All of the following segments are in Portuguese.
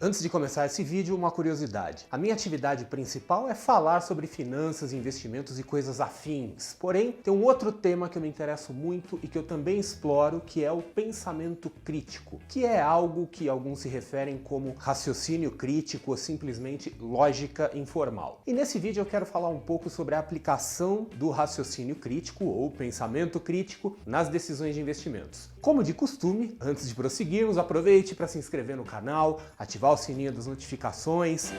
Antes de começar esse vídeo, uma curiosidade. A minha atividade principal é falar sobre finanças, investimentos e coisas afins. Porém, tem um outro tema que eu me interesso muito e que eu também exploro, que é o pensamento crítico, que é algo que alguns se referem como raciocínio crítico ou simplesmente lógica informal. E nesse vídeo eu quero falar um pouco sobre a aplicação do raciocínio crítico ou pensamento crítico nas decisões de investimentos. Como de costume, antes de prosseguirmos, aproveite para se inscrever no canal, ativar o sininho das notificações.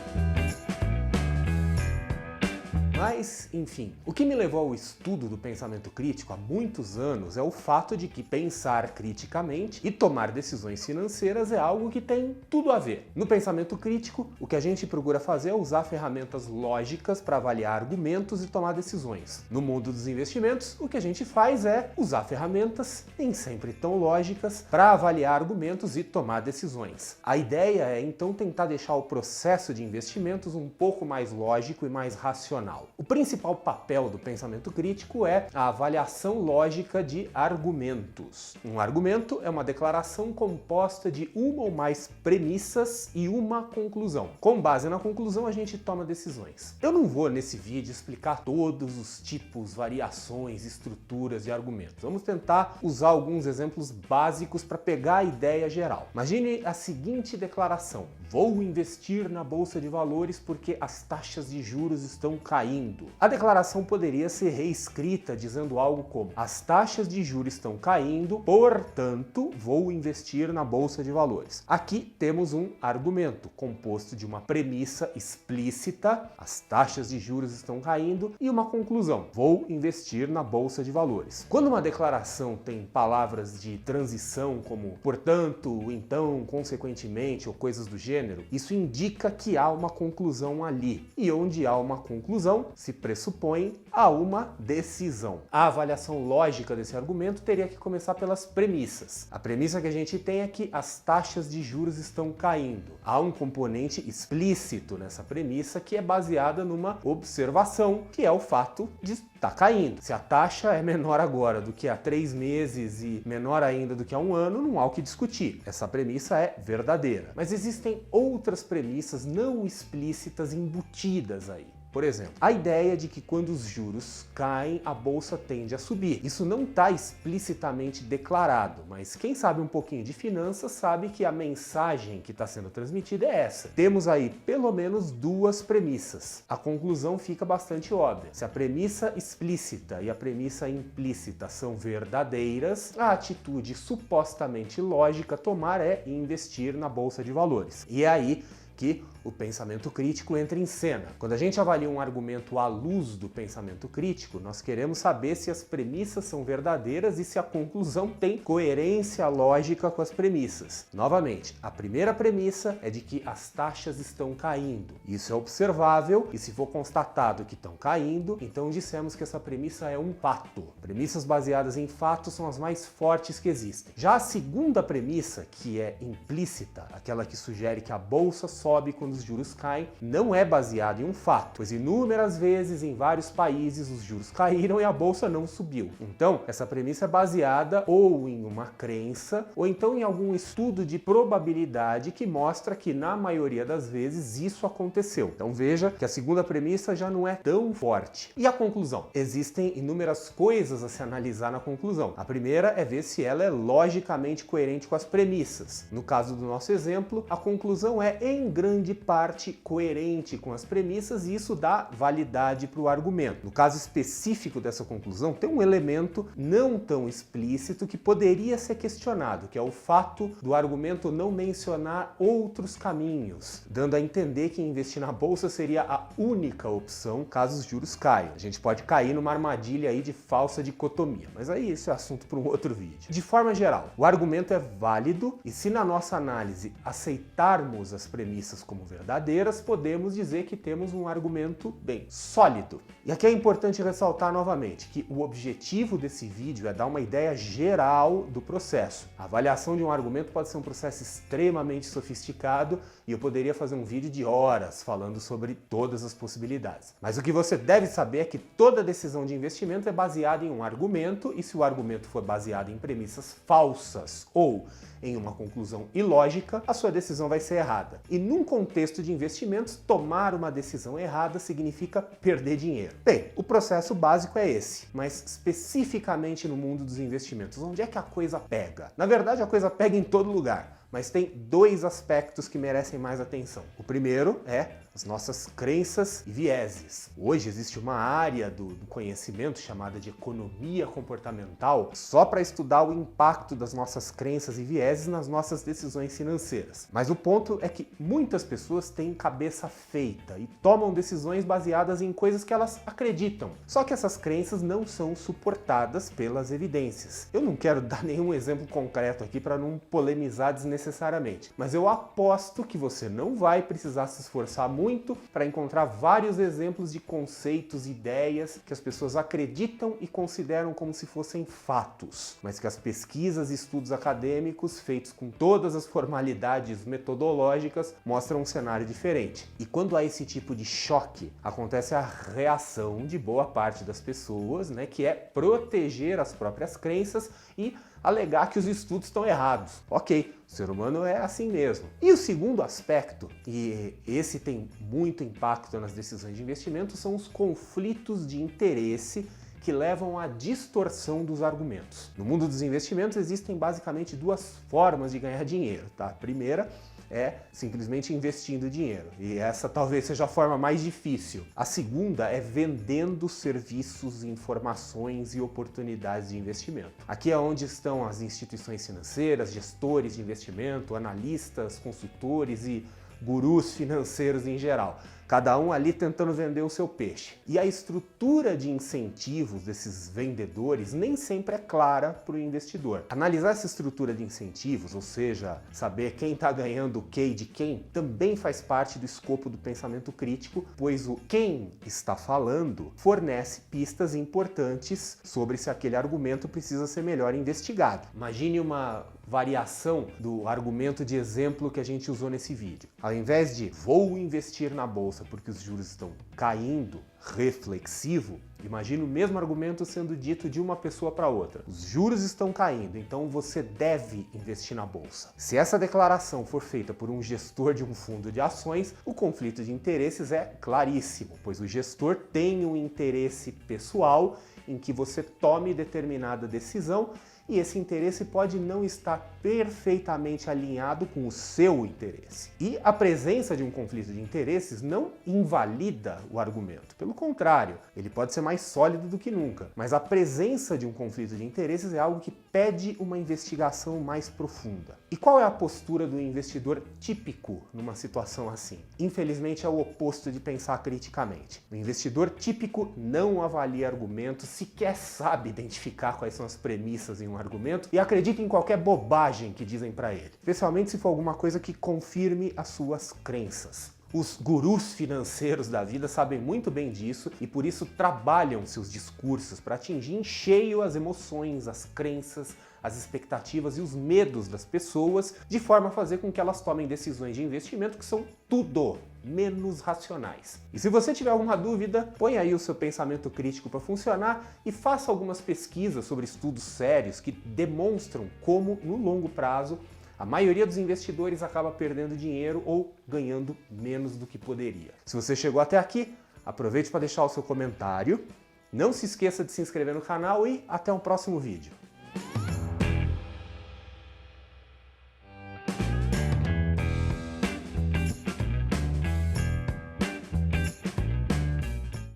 Mas, enfim, o que me levou ao estudo do pensamento crítico há muitos anos é o fato de que pensar criticamente e tomar decisões financeiras é algo que tem tudo a ver. No pensamento crítico, o que a gente procura fazer é usar ferramentas lógicas para avaliar argumentos e tomar decisões. No mundo dos investimentos, o que a gente faz é usar ferramentas, nem sempre tão lógicas, para avaliar argumentos e tomar decisões. A ideia é então tentar deixar o processo de investimentos um pouco mais lógico e mais racional. O principal papel do pensamento crítico é a avaliação lógica de argumentos. Um argumento é uma declaração composta de uma ou mais premissas e uma conclusão. Com base na conclusão, a gente toma decisões. Eu não vou nesse vídeo explicar todos os tipos, variações, estruturas de argumentos. Vamos tentar usar alguns exemplos básicos para pegar a ideia geral. Imagine a seguinte declaração: vou investir na bolsa de valores porque as taxas de juros estão caindo. A declaração poderia ser reescrita dizendo algo como: as taxas de juros estão caindo, portanto, vou investir na bolsa de valores. Aqui temos um argumento composto de uma premissa explícita, as taxas de juros estão caindo, e uma conclusão: vou investir na bolsa de valores. Quando uma declaração tem palavras de transição como portanto, então, consequentemente ou coisas do gênero, isso indica que há uma conclusão ali. E onde há uma conclusão, se pressupõe a uma decisão. A avaliação lógica desse argumento teria que começar pelas premissas. A premissa que a gente tem é que as taxas de juros estão caindo. Há um componente explícito nessa premissa que é baseada numa observação, que é o fato de estar caindo. Se a taxa é menor agora do que há 3 meses e menor ainda do que há um ano, não há o que discutir. Essa premissa é verdadeira. Mas existem outras premissas não explícitas embutidas aí. Por exemplo, a ideia de que quando os juros caem, a bolsa tende a subir. Isso não está explicitamente declarado, mas quem sabe um pouquinho de finanças sabe que a mensagem que está sendo transmitida é essa. Temos aí pelo menos duas premissas. A conclusão fica bastante óbvia. Se a premissa explícita e a premissa implícita são verdadeiras, a atitude supostamente lógica a tomar é investir na bolsa de valores. E é aí que o pensamento crítico entra em cena. Quando a gente avalia um argumento à luz do pensamento crítico, nós queremos saber se as premissas são verdadeiras e se a conclusão tem coerência lógica com as premissas. Novamente, a primeira premissa é de que as taxas estão caindo. Isso é observável e se for constatado que estão caindo, então dissemos que essa premissa é um fato. Premissas baseadas em fatos são as mais fortes que existem. Já a segunda premissa, que é implícita, aquela que sugere que a bolsa sobe quando os juros caem, não é baseado em um fato, pois inúmeras vezes em vários países os juros caíram e a bolsa não subiu. Então, essa premissa é baseada ou em uma crença, ou então em algum estudo de probabilidade que mostra que na maioria das vezes isso aconteceu. Então veja que a segunda premissa já não é tão forte. E a conclusão? Existem inúmeras coisas a se analisar na conclusão. A primeira é ver se ela é logicamente coerente com as premissas. No caso do nosso exemplo, a conclusão é em grande parte coerente com as premissas e isso dá validade para o argumento. No caso específico dessa conclusão, tem um elemento não tão explícito que poderia ser questionado, que é o fato do argumento não mencionar outros caminhos, dando a entender que investir na bolsa seria a única opção caso os juros caiam. A gente pode cair numa armadilha aí de falsa dicotomia, mas aí esse é assunto para um outro vídeo. De forma geral, o argumento é válido e se na nossa análise aceitarmos as premissas como verdadeiras, podemos dizer que temos um argumento bem sólido. E aqui é importante ressaltar novamente que o objetivo desse vídeo é dar uma ideia geral do processo. A avaliação de um argumento pode ser um processo extremamente sofisticado e eu poderia fazer um vídeo de horas falando sobre todas as possibilidades. Mas o que você deve saber é que toda decisão de investimento é baseada em um argumento e se o argumento for baseado em premissas falsas ou em uma conclusão ilógica, a sua decisão vai ser errada. E num contexto de investimentos, tomar uma decisão errada significa perder dinheiro. Bem, o processo básico é esse, mas especificamente no mundo dos investimentos, onde é que a coisa pega? Na verdade, a coisa pega em todo lugar, mas tem dois aspectos que merecem mais atenção. O primeiro é as nossas crenças e vieses. Hoje existe uma área do conhecimento chamada de economia comportamental só para estudar o impacto das nossas crenças e vieses nas nossas decisões financeiras. Mas o ponto é que muitas pessoas têm cabeça feita e tomam decisões baseadas em coisas que elas acreditam. Só que essas crenças não são suportadas pelas evidências. Eu não quero dar nenhum exemplo concreto aqui para não polemizar desnecessariamente, mas eu aposto que você não vai precisar se esforçar muito para encontrar vários exemplos de conceitos e ideias que as pessoas acreditam e consideram como se fossem fatos, mas que as pesquisas e estudos acadêmicos feitos com todas as formalidades metodológicas mostram um cenário diferente. E quando há esse tipo de choque, acontece a reação de boa parte das pessoas, que é proteger as próprias crenças e alegar que os estudos estão errados. Ok, o ser humano é assim mesmo. E o segundo aspecto, e esse tem muito impacto nas decisões de investimento, são os conflitos de interesse que levam à distorção dos argumentos. No mundo dos investimentos existem basicamente duas formas de ganhar dinheiro, tá? A primeira é simplesmente investindo dinheiro, e essa talvez seja a forma mais difícil. A segunda é vendendo serviços, informações e oportunidades de investimento. Aqui é onde estão as instituições financeiras, gestores de investimento, analistas, consultores e gurus financeiros em geral. Cada um ali tentando vender o seu peixe. E a estrutura de incentivos desses vendedores nem sempre é clara para o investidor. Analisar essa estrutura de incentivos, ou seja, saber quem está ganhando o que de quem, também faz parte do escopo do pensamento crítico, pois o quem está falando fornece pistas importantes sobre se aquele argumento precisa ser melhor investigado. Imagine uma variação do argumento de exemplo que a gente usou nesse vídeo. Ao invés de vou investir na bolsa porque os juros estão caindo, reflexivo, imagine o mesmo argumento sendo dito de uma pessoa para outra. Os juros estão caindo, então você deve investir na bolsa. Se essa declaração for feita por um gestor de um fundo de ações, o conflito de interesses é claríssimo, pois o gestor tem um interesse pessoal em que você tome determinada decisão e esse interesse pode não estar perfeitamente alinhado com o seu interesse. E a presença de um conflito de interesses não invalida o argumento. Pelo contrário, ele pode ser mais sólido do que nunca. Mas a presença de um conflito de interesses é algo que pede uma investigação mais profunda. E qual é a postura do investidor típico numa situação assim? Infelizmente é o oposto de pensar criticamente. O investidor típico não avalia argumentos, sequer sabe identificar quais são as premissas em um argumento e acredita em qualquer bobagem que dizem para ele, especialmente se for alguma coisa que confirme as suas crenças. Os gurus financeiros da vida sabem muito bem disso e por isso trabalham seus discursos para atingir em cheio as emoções, as crenças, as expectativas e os medos das pessoas, de forma a fazer com que elas tomem decisões de investimento que são tudo menos racionais. E se você tiver alguma dúvida, põe aí o seu pensamento crítico para funcionar e faça algumas pesquisas sobre estudos sérios que demonstram como, no longo prazo, a maioria dos investidores acaba perdendo dinheiro ou ganhando menos do que poderia. Se você chegou até aqui, aproveite para deixar o seu comentário, não se esqueça de se inscrever no canal e até um próximo vídeo.